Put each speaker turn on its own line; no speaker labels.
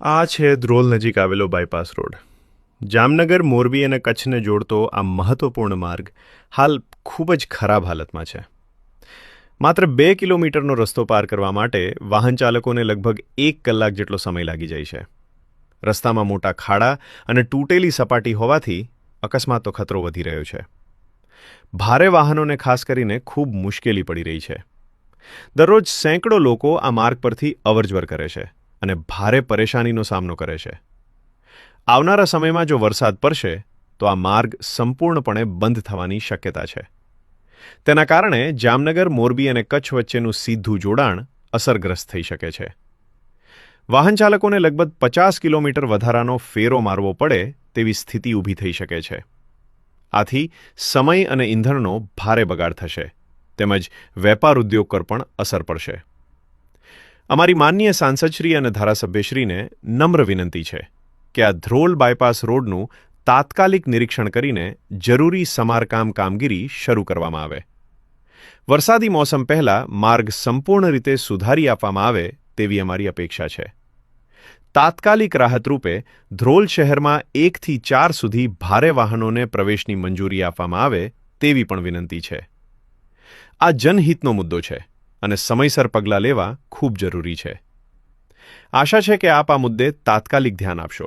આ છે ધ્રોલ નજીક આવેલો બાયપાસ રોડ. જામનગર, મોરબી અને કચ્છને જોડતો આ મહત્વપૂર્ણ માર્ગ હાલ ખૂબ જ ખરાબ હાલતમાં છે. માત્ર 2 કિલોમીટરનો રસ્તો પાર કરવા માટે વાહન ચાલકોને લગભગ 1 કલાક જેટલો સમય લાગી જાય છે. રસ્તામાં મોટા ખાડા અને તૂટેલી સપાટી હોવાથી અકસ્માતનો ખતરો વધી રહ્યો છે. ભારે વાહનોને ખાસ કરીને ખૂબ મુશ્કેલી પડી રહી છે. દરરોજ સેંકડો લોકો આ માર્ગ પરથી અવરજવર કરે છે અને ભારે પરેશાનીનો સામનો કરે છે. આવનારા સમયમાં જો વરસાદ પડશે તો આ માર્ગ સંપૂર્ણપણે બંધ થવાની શક્યતા છે. તેના કારણે જામનગર, મોરબી અને કચ્છ વચ્ચેનું સીધું જોડાણ અસરગ્રસ્ત થઈ શકે છે. વાહન ચાલકોને લગભગ 50 કિલોમીટર વધારાનો ફેરો મારવો પડે તેવી સ્થિતિ ઊભી થઈ શકે છે. આથી સમય અને ઇંધણનો ભારે બગાડ થશે તેમજ વેપાર ઉદ્યોગ પર પણ અસર પડશે. અમારી માનનીય સાંસદશ્રી અને ધારાસભ્યશ્રીને નમ્ર વિનંતી છે કે આ ધ્રોલ બાયપાસ રોડનું તાત્કાલિક નિરીક્ષણ કરીને જરૂરી સમારકામ કામગીરી શરૂ કરવામાં આવે. વરસાદી મોસમ પહેલાં માર્ગ સંપૂર્ણ રીતે સુધારી આપવામાં આવે તેવી અમારી અપેક્ષા છે. તાત્કાલિક રાહત રૂપે ધ્રોલ શહેરમાં 1 થી 4 સુધી ભારે વાહનોને પ્રવેશની મંજૂરી આપવામાં આવે તેવી પણ વિનંતી છે. આ જનહિતનો મુદ્દો છે અને સમયસર પગલાં લેવા ખૂબ જરૂરી છે. આશા છે કે આપ આ મુદ્દે તાત્કાલિક ધ્યાન આપશો.